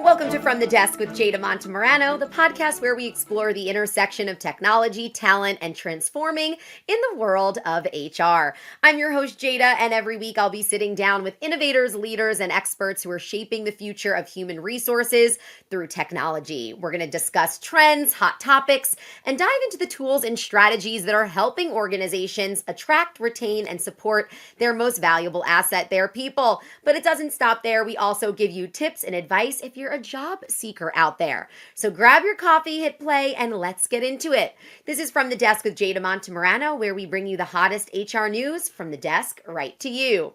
Welcome to From the Desk with Jada Montemorano, the podcast where we explore the intersection of technology, talent, and transforming in the world of HR. I'm your host, Jada, and every week I'll be sitting down with innovators, leaders, and experts who are shaping the future of human resources through technology. We're going to discuss trends, hot topics, and dive into the tools and strategies that are helping organizations attract, retain, and support their most valuable asset, their people. But it doesn't stop there. We also give you tips and advice if you're a job seeker out there. So grab your coffee, hit play, and let's get into it. This is From the Desk with Jada Montemorano, where we bring you the hottest HR news from the desk right to you.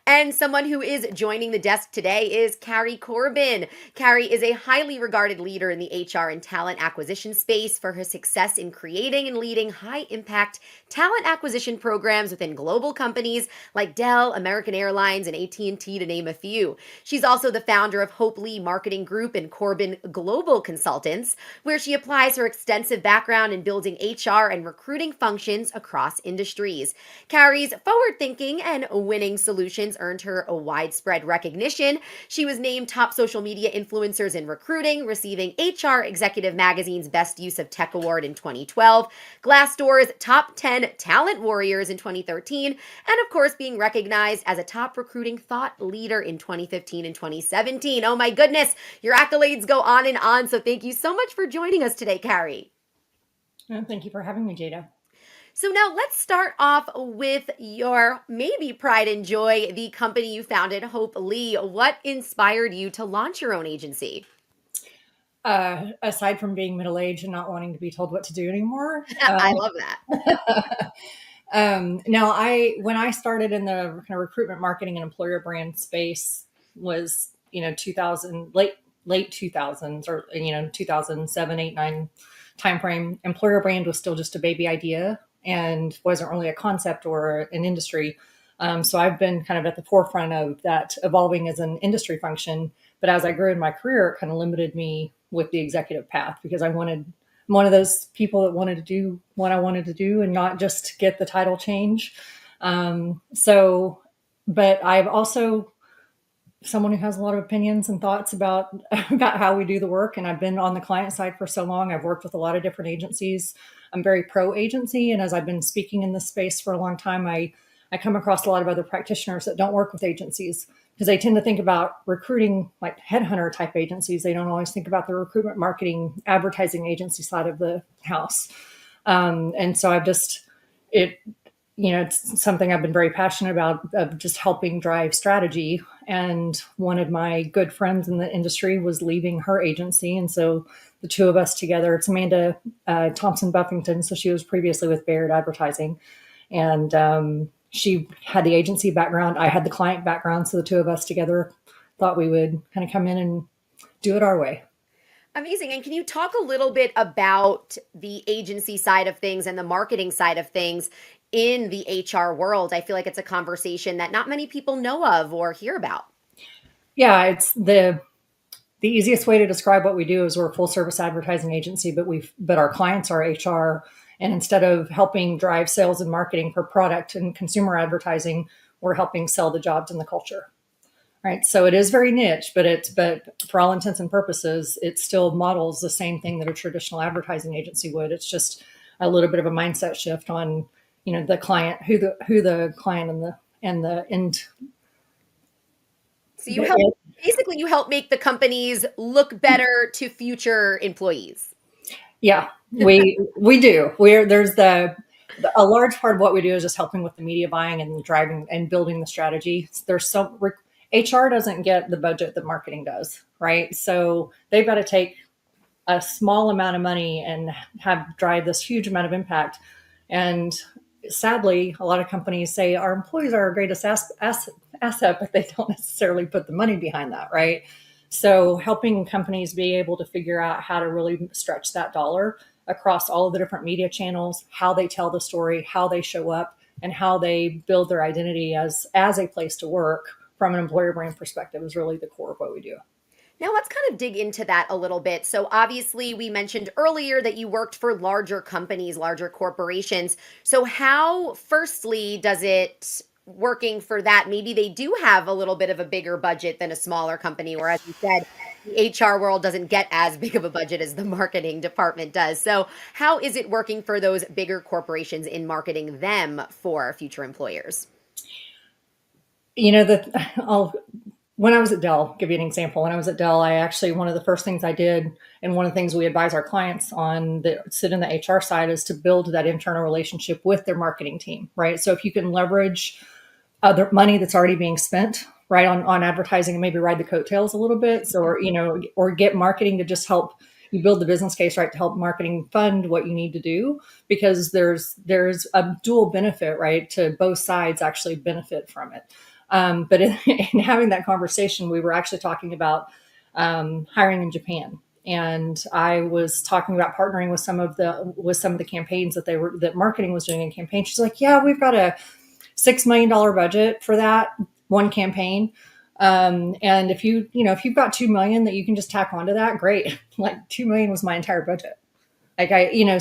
And someone who is joining the desk today is Carrie Corbin. Carrie is a highly regarded leader in the HR and talent acquisition space for her success in creating and leading high-impact talent acquisition programs within global companies like Dell, American Airlines, and AT&T, to name a few. She's also the founder of Hope Lee Marketing Group and Corbin Global Consultants, where she applies her extensive background in building HR and recruiting functions across industries. Carrie's forward-thinking and winning solutions earned her a widespread recognition. She was named top social media influencers in recruiting, receiving HR Executive Magazine's Best Use of Tech Award in 2012, Glassdoor's Top 10 Talent Warriors in 2013, and of course being recognized as a top recruiting thought leader in 2015 and 2017. Oh my goodness, your accolades go on and on. So thank you so much for joining us today, Carrie. Well, thank you for having me, Jada. So now let's start off with your maybe pride and joy, the company you founded, Hope Lee. What inspired you to launch your own agency? Aside from being middle-aged and not wanting to be told what to do anymore. I love that. Now, when I started in the kind of recruitment, marketing, and employer brand space was, 2000, late 2000s, or 2007, 8, 9 timeframe. Employer brand was still just a baby idea and wasn't really a concept or an industry. So I've been kind of at the forefront of that evolving as an industry function. But as I grew in my career, it kind of limited me with the executive path because I'm one of those people that wanted to do what I wanted to do and not just get the title change. But I've also someone who has a lot of opinions and thoughts about how we do the work. And I've been on the client side for so long. I've worked with a lot of different agencies. I'm very pro agency. And as I've been speaking in this space for a long time, I come across a lot of other practitioners that don't work with agencies because they tend to think about recruiting like headhunter type agencies. They don't always think about the recruitment, marketing, advertising agency side of the house. And so it's something I've been very passionate about, of just helping drive strategy. And one of my good friends in the industry was leaving her agency. And so the two of us together, it's Amanda Thompson Buffington. So she was previously with Baird Advertising. And she had the agency background. I had the client background. So the two of us together thought we would kind of come in and do it our way. Amazing. And can you talk a little bit about the agency side of things and the marketing side of things in the HR world? I feel like it's a conversation that not many people know of or hear about. Yeah, it's the easiest way to describe what we do is we're a full service advertising agency, but our clients are HR. And instead of helping drive sales and marketing for product and consumer advertising, we're helping sell the jobs and the culture. Right. So it is very niche, but for all intents and purposes, it still models the same thing that a traditional advertising agency would. It's just a little bit of a mindset shift on, the client, who the client and the end. So you help make the companies look better to future employees. Yeah, we do. A large part of what we do is just helping with the media buying and driving and building the strategy. HR doesn't get the budget that marketing does, right? So they've got to take a small amount of money and drive this huge amount of impact. And sadly, a lot of companies say our employees are our greatest asset, but they don't necessarily put the money behind that, right? So helping companies be able to figure out how to really stretch that dollar across all of the different media channels, how they tell the story, how they show up, and how they build their identity as a place to work from an employer brand perspective is really the core of what we do. Now let's kind of dig into that a little bit. So obviously we mentioned earlier that you worked for larger companies, larger corporations. So how, firstly, does it working for that? Maybe they do have a little bit of a bigger budget than a smaller company, or as you said, the HR world doesn't get as big of a budget as the marketing department does. So, how is it working for those bigger corporations in marketing them for future employers? You know, that I'll when I was at Dell, give you an example. When I was at Dell, I actually, one of the first things I did, and one of the things we advise our clients on that sit in the HR side, is to build that internal relationship with their marketing team, right? So if you can leverage other money that's already being spent, right, on advertising, and maybe ride the coattails a little bit. So, or get marketing to just help you build the business case, right, to help marketing fund what you need to do, because there's a dual benefit, right, to both sides actually benefit from it. But in having that conversation, we were actually talking about hiring in Japan, and I was talking about partnering with some of the campaigns that marketing was doing in campaigns. She's like, "Yeah, we've got a $6 million budget for that one campaign, and if you've got 2 million that you can just tack onto that, great." Like 2 million was my entire budget. Like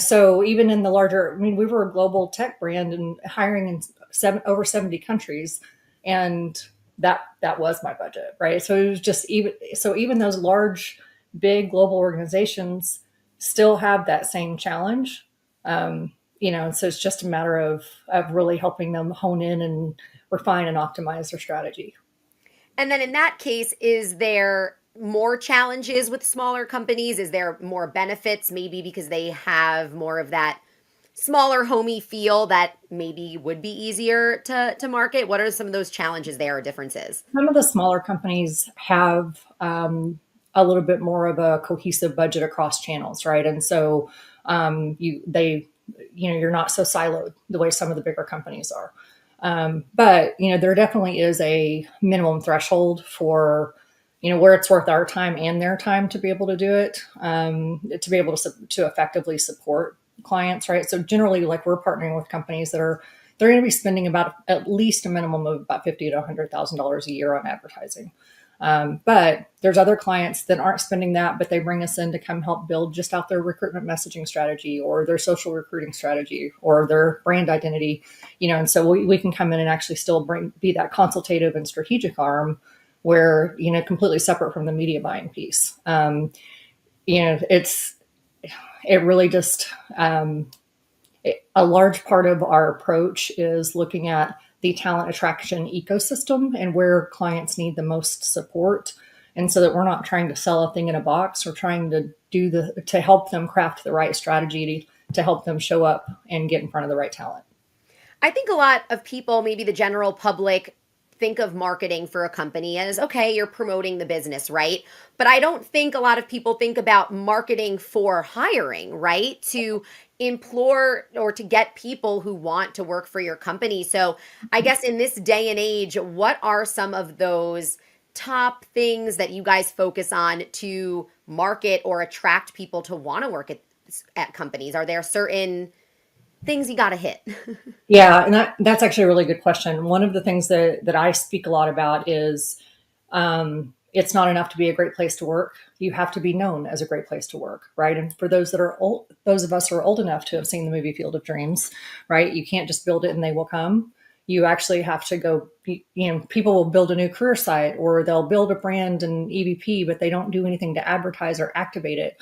so even in the larger, I mean, we were a global tech brand and hiring in over 70 countries, and that was my budget, right? So it was just even those large, big global organizations still have that same challenge. So it's just a matter of really helping them hone in and refine and optimize their strategy. And then in that case, is there more challenges with smaller companies? Is there more benefits, maybe because they have more of that smaller homey feel that maybe would be easier to market? What are some of those challenges there or differences? Some of the smaller companies have a little bit more of a cohesive budget across channels, right? And so you're not so siloed the way some of the bigger companies are. But there definitely is a minimum threshold for where it's worth our time and their time to be able to do it, to be able to effectively support clients, right? So generally, like, we're partnering with companies they're going to be spending about at least a minimum of about $50,000 to $100,000 a year on advertising. But there's other clients that aren't spending that, but they bring us in to come help build just out their recruitment messaging strategy, or their social recruiting strategy, or their brand identity, and so we can come in and actually still be that consultative and strategic arm, where, completely separate from the media buying piece. It really just, a large part of our approach is looking at the talent attraction ecosystem and where clients need the most support. And so that we're not trying to sell a thing in a box, we're trying to to help them craft the right strategy to help them show up and get in front of the right talent. I think a lot of people, maybe the general public, think of marketing for a company as, okay, you're promoting the business, right? But I don't think a lot of people think about marketing for hiring, right? To implore or to get people who want to work for your company. So I guess in this day and age, what are some of those top things that you guys focus on to market or attract people to want to work at companies? Are there certain things you got to hit? Yeah, and that's actually a really good question. One of the things that I speak a lot about is, it's not enough to be a great place to work. You have to be known as a great place to work, right? And for those that are old, those of us who are old enough to have seen the movie Field of Dreams, right? You can't just build it and they will come. You actually have to go, people will build a new career site, or they'll build a brand and EVP, but they don't do anything to advertise or activate it.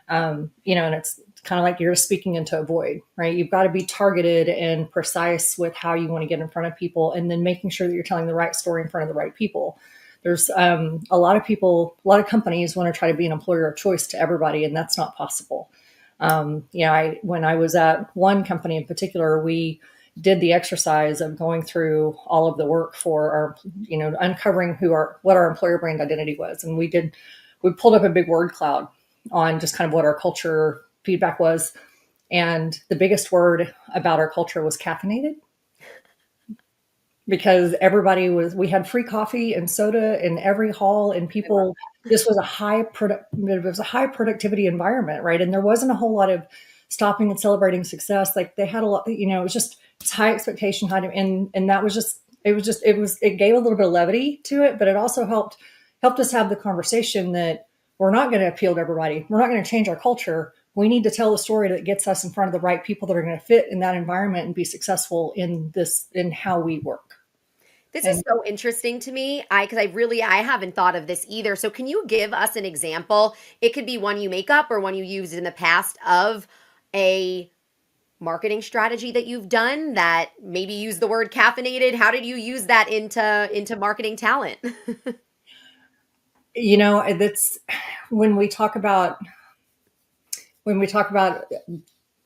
And it's kind of like you're speaking into a void, right? You've got to be targeted and precise with how you want to get in front of people, and then making sure that you're telling the right story in front of the right people. There's a lot of companies want to try to be an employer of choice to everybody, and that's not possible. When I was at one company in particular, we did the exercise of going through all of the work for our, uncovering what our employer brand identity was. And we pulled up a big word cloud on just kind of what our culture feedback was. And the biggest word about our culture was caffeinated, because we had free coffee and soda in every hall, and people, this was a it was a high productivity environment, right? And there wasn't a whole lot of stopping and celebrating success. Like, they had a lot, it's high expectation, and that was just, it gave a little bit of levity to it, but it also helped us have the conversation that we're not going to appeal to everybody. We're not going to change our culture. We need to tell the story that gets us in front of the right people that are going to fit in that environment and be successful in how we work. This is And so interesting to me. Because I haven't thought of this either. So can you give us an example? It could be one you make up or one you used in the past of a marketing strategy that you've done that maybe use the word caffeinated. How did you use that into marketing talent? that's when we talk about when we talk about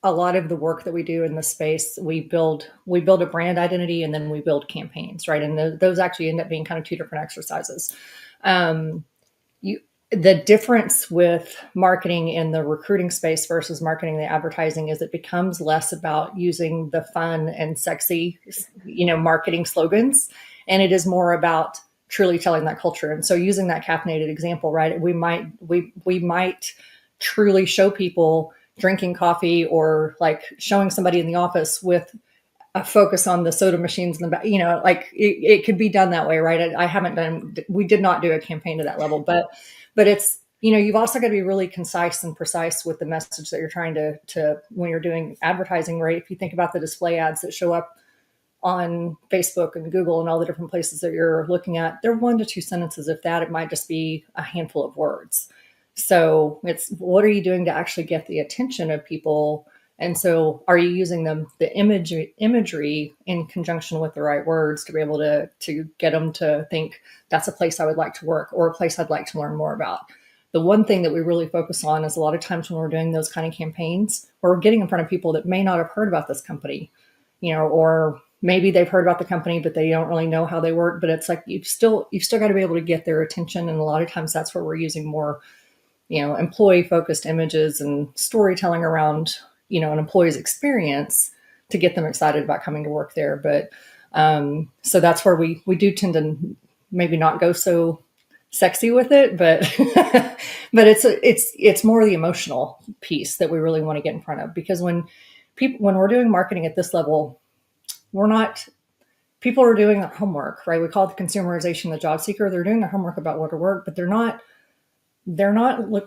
a lot of the work that we do in the space, we build a brand identity and then we build campaigns, right? And those actually end up being kind of two different exercises. Um, you the difference with marketing in the recruiting space versus marketing the advertising is it becomes less about using the fun and sexy, marketing slogans, and it is more about truly telling that culture. And so using that caffeinated example, right? We might truly show people drinking coffee or like showing somebody in the office with a focus on the soda machines in the back, like it could be done that way, right? We did not do a campaign to that level, but it's, you've also got to be really concise and precise with the message that you're trying when you're doing advertising, right? If you think about the display ads that show up on Facebook and Google and all the different places that you're looking at, they're 1 to 2 sentences. If that, it might just be a handful of words. So it's, what are you doing to actually get the attention of people? And so are you using the imagery in conjunction with the right words to be able to get them to think that's a place I would like to work or a place I'd like to learn more about? The one thing that we really focus on is a lot of times when we're doing those kind of campaigns, we're getting in front of people that may not have heard about this company, or maybe they've heard about the company, but they don't really know how they work. But it's like you've still got to be able to get their attention. And a lot of times that's where we're using more, employee focused images and storytelling around, an employee's experience to get them excited about coming to work there. But so that's where we do tend to maybe not go so sexy with it, but but it's more the emotional piece that we really want to get in front of, because when we're doing marketing at this level, people are doing their homework, right? We call it the consumerization of the job seeker. They're doing their homework about where to work, but they're not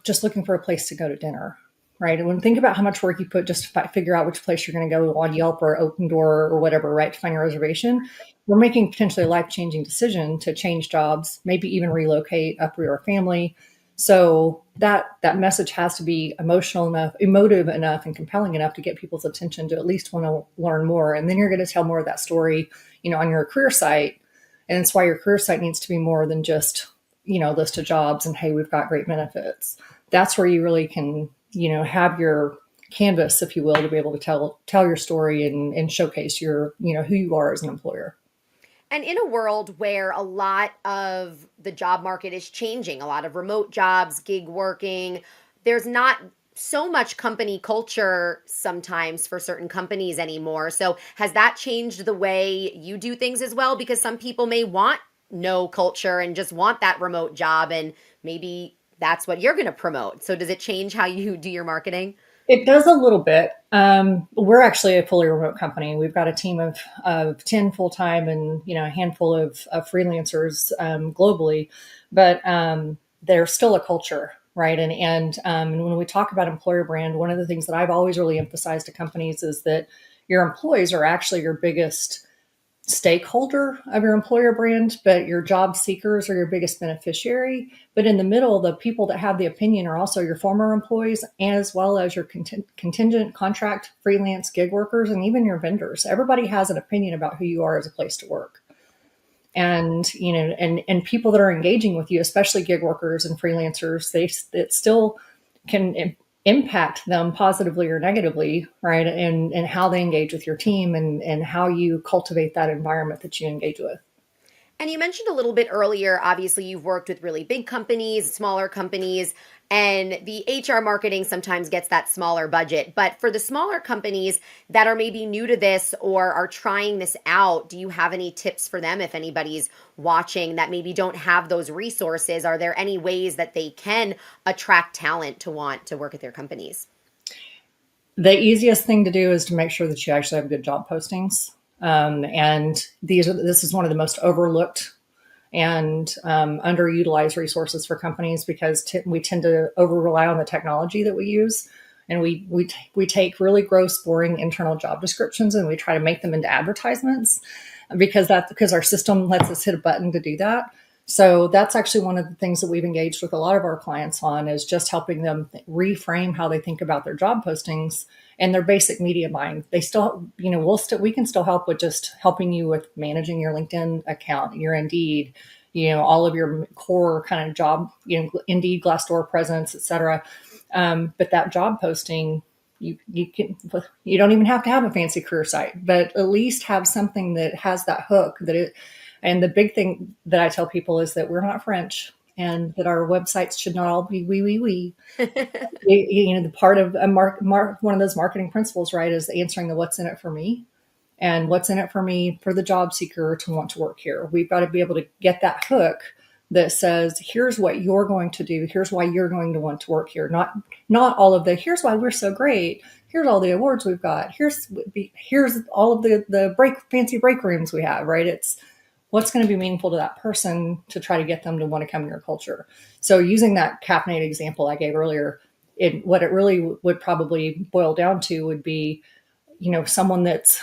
just looking for a place to go to dinner, right? And when think about how much work you put just to figure out which place you're going to go on Yelp or Open Door or whatever, right, to find your reservation, we're making potentially a life-changing decision to change jobs, maybe even relocate, uproot our family. So that message has to be emotive enough, and compelling enough to get people's attention to at least want to learn more. And then you're going to tell more of that story, on your career site. And it's why your career site needs to be more than just, list of jobs and, hey, we've got great benefits. That's where you really can, have your canvas, if you will, to be able to tell your story and showcase your, who you are as an employer. And in a world where a lot of the job market is changing, a lot of remote jobs, gig working, there's not so much company culture sometimes for certain companies anymore. So, has that changed the way you do things as well? Because some people may want no culture and just want that remote job, and maybe that's what you're going to promote. So, does it change how you do your marketing? It does a little bit. We're actually a fully remote company. We've got a team of 10 full-time and, a handful of freelancers globally, but there's still a culture, right? And when we talk about employer brand, one of the things that I've always really emphasized to companies is that your employees are actually your biggest stakeholder of your employer brand, but your job seekers are your biggest beneficiary. But in the middle, the people that have the opinion are also your former employees, as well as your contingent, contract, freelance, gig workers, and even your vendors. Everybody has an opinion about who you are as a place to work. And, and people that are engaging with you, especially gig workers and freelancers, it still can impact them positively or negatively, right? And how they engage with your team and how you cultivate that environment that you engage with. And you mentioned a little bit earlier, obviously, you've worked with really big companies, smaller companies, and the HR marketing sometimes gets that smaller budget. But for the smaller companies that are maybe new to this or are trying this out, do you have any tips for them if anybody's watching that maybe don't have those resources? Are there any ways that they can attract talent to want to work at their companies? The easiest thing to do is to make sure that you actually have good job postings. And this is one of the most overlooked and underutilized resources for companies, because we tend to over rely on the technology that we use. And we take really gross, boring internal job descriptions and we try to make them into advertisements. because our system lets us hit a button to do that. So that's actually one of the things that we've engaged with a lot of our clients on, is just helping them reframe how they think about their job postings and their basic media buying. They still, we can still help with just helping you with managing your LinkedIn account, your Indeed, all of your core kind of job, Indeed, Glassdoor presence, et cetera. But that job posting, you don't even have to have a fancy career site, but at least have something that has that hook and the big thing that I tell people is that we're not French, and that our websites should not all be we. The part of one of those marketing principles, right, is answering the what's in it for me, and what's in it for me for the job seeker to want to work here. We've got to be able to get that hook that says, here's what you're going to do. Here's why you're going to want to work here. Not all of the, here's why we're so great. Here's all the awards we've got. Here's all of the fancy break rooms we have, right? It's what's going to be meaningful to that person to try to get them to want to come to your culture. So using that caffeinated example I gave earlier, what it really would probably boil down to would be, someone that's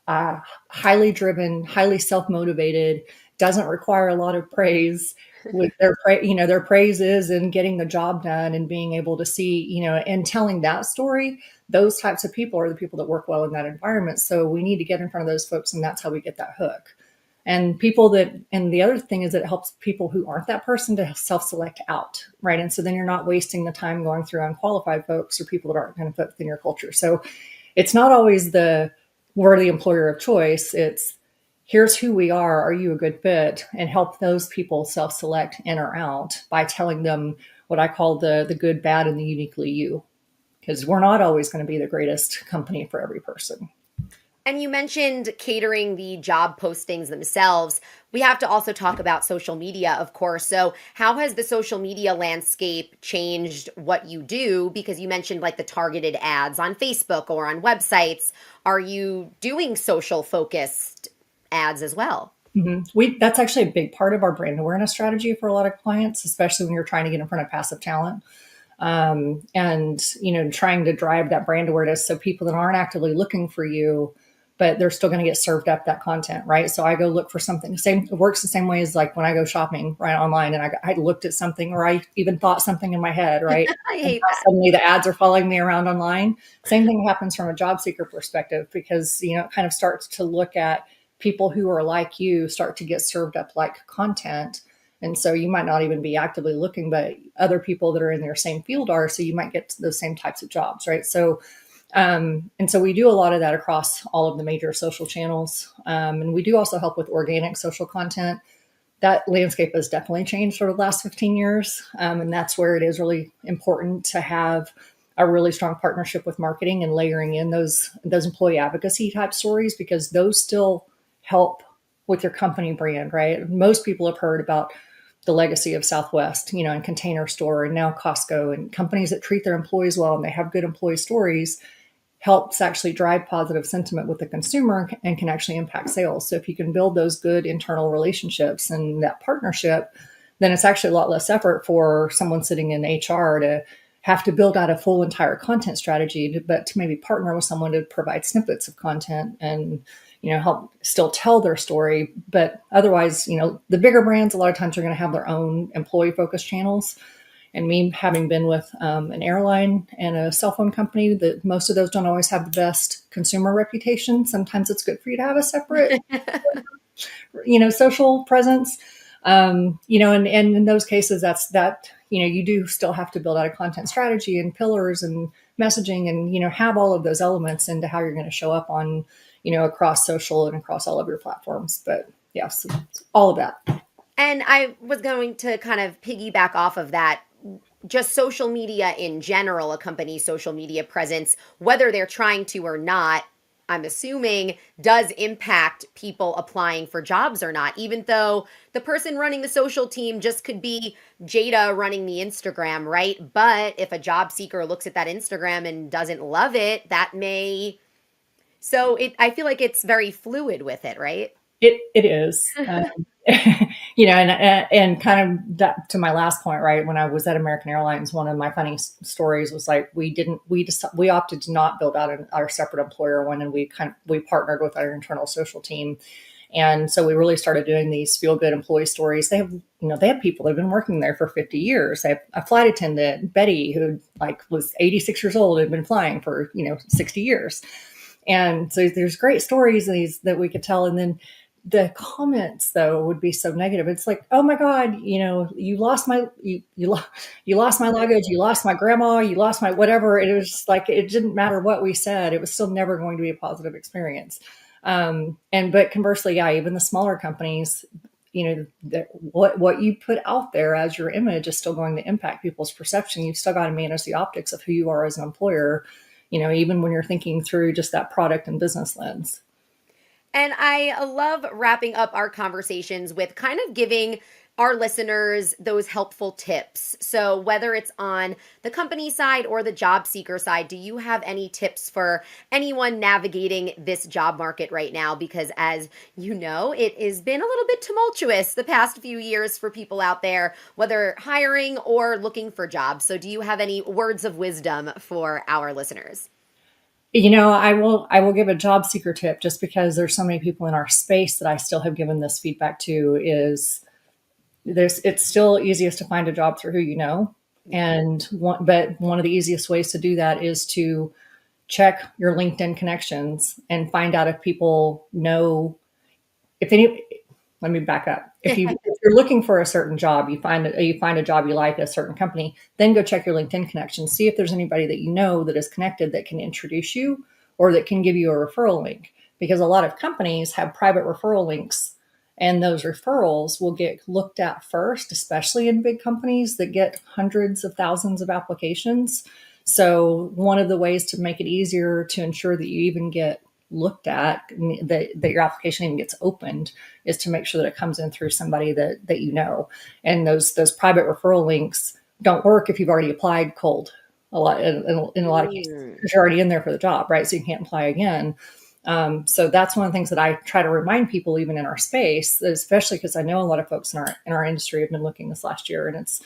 highly driven, highly self-motivated, doesn't require a lot of praise. With their praise is in getting the job done and being able to see, and telling that story. Those types of people are the people that work well in that environment. So we need to get in front of those folks, and that's how we get that hook. And the other thing is that it helps people who aren't that person to self-select out, right? And so then you're not wasting the time going through unqualified folks or people that aren't going to fit within your culture. So it's not always we're the employer of choice. It's here's who we are you a good fit? And help those people self-select in or out by telling them what I call the good, bad, and the uniquely you. Because we're not always going to be the greatest company for every person. And you mentioned catering the job postings themselves. We have to also talk about social media, of course. So how has the social media landscape changed what you do? Because you mentioned like the targeted ads on Facebook or on websites. Are you doing social focused ads as well? Mm-hmm. That's actually a big part of our brand awareness strategy for a lot of clients, especially when you're trying to get in front of passive talent. And trying to drive that brand awareness so people that aren't actively looking for you, but they're still going to get served up that content, right? So I go look for something. It works the same way as like when I go shopping right online, and I looked at something, or I even thought something in my head, right? I hate that. Suddenly the ads are following me around online. Same thing happens from a job seeker perspective, because it kind of starts to look at people who are like you start to get served up like content. And so you might not even be actively looking, but other people that are in their same field are, so you might get those same types of jobs, right? So and so we do a lot of that across all of the major social channels. And we do also help with organic social content. That landscape has definitely changed over the last 15 years. And that's where it is really important to have a really strong partnership with marketing and layering in those employee advocacy type stories, because those still help with your company brand, right? Most people have heard about the legacy of Southwest, and Container Store, and now Costco, and companies that treat their employees well and they have good employee stories helps actually drive positive sentiment with the consumer and can actually impact sales. So if you can build those good internal relationships and that partnership, then it's actually a lot less effort for someone sitting in HR to have to build out a full entire content strategy, but to maybe partner with someone to provide snippets of content and help still tell their story. But otherwise, the bigger brands, a lot of times are going to have their own employee focused channels. And me having been with an airline and a cell phone company, that most of those don't always have the best consumer reputation. Sometimes it's good for you to have a separate, social presence. And in those cases, you do still have to build out a content strategy and pillars and messaging and, have all of those elements into how you're going to show up on, across social and across all of your platforms. But yes, all of that. And I was going to kind of piggyback off of that. Just social media in general, a company's social media presence, whether they're trying to or not, I'm assuming does impact people applying for jobs or not, even though the person running the social team just could be Jada running the Instagram, right? But if a job seeker looks at that Instagram and doesn't love it, that may. So I feel like it's very fluid with it, right? It is. And kind of that to my last point, right? When I was at American Airlines, one of my funny stories was like, we opted to not build out our separate employer one. And we partnered with our internal social team. And so we really started doing these feel good employee stories. They have people that have been working there for 50 years. They have a flight attendant, Betty, who was 86 years old and had been flying for, 60 years. And so there's great stories that we could tell. And then the comments though would be so negative. It's like, oh my God, you lost you lost my luggage, you lost my grandma, you lost my whatever. It was like, it didn't matter what we said. It was still never going to be a positive experience. But conversely, yeah, even the smaller companies, what you put out there as your image is still going to impact people's perception. You've still got to manage the optics of who you are as an employer, even when you're thinking through just that product and business lens. And I love wrapping up our conversations with kind of giving our listeners those helpful tips. So, whether it's on the company side or the job seeker side, do you have any tips for anyone navigating this job market right now? Because, as you know, it has been a little bit tumultuous the past few years for people out there, whether hiring or looking for jobs. So, do you have any words of wisdom for our listeners? I will give a job seeker tip just because there's so many people in our space that I still have given this feedback to is it's still easiest to find a job through who you know. But one of the easiest ways to do that is to check your LinkedIn connections and find out if people know if any. Let me back up. If you're looking for a certain job, you find a job you like at a certain company, then go check your LinkedIn connections, see if there's anybody that you know that is connected that can introduce you or that can give you a referral link. Because a lot of companies have private referral links, and those referrals will get looked at first, especially in big companies that get hundreds of thousands of applications. So one of the ways to make it easier to ensure that you even get looked at, that your application even gets opened, is to make sure that it comes in through somebody that you know. And those private referral links don't work if you've already applied cold a lot in a lot of cases, because you're already in there for the job, right? So you can't apply again. So that's one of the things that I try to remind people, even in our space, especially because I know a lot of folks in our industry have been looking this last year, and it's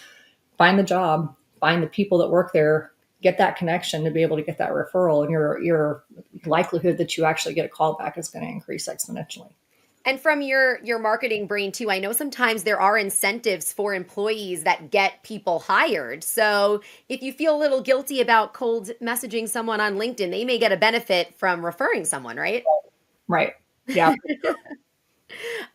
find the job, find the people that work there, get that connection to be able to get that referral, and your likelihood that you actually get a call back is going to increase exponentially. And from your marketing brain too, I know sometimes there are incentives for employees that get people hired. So if you feel a little guilty about cold messaging someone on LinkedIn, they may get a benefit from referring someone, right? Right. Yeah.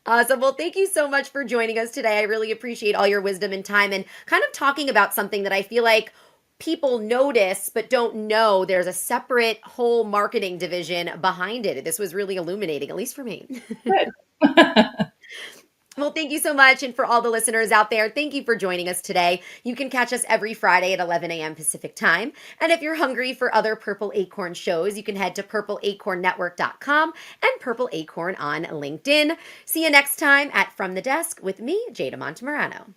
Awesome. Well, thank you so much for joining us today. I really appreciate all your wisdom and time and kind of talking about something that I feel like people notice but don't know there's a separate whole marketing division behind it. This was really illuminating, at least for me. Good. Well, thank you so much. And for all the listeners out there, thank you for joining us today. You can catch us every Friday at 11 a.m. Pacific time. And if you're hungry for other Purple Acorn shows, you can head to purpleacornnetwork.com and Purple Acorn on LinkedIn. See you next time at From the Desk with me, Jada Montemurano.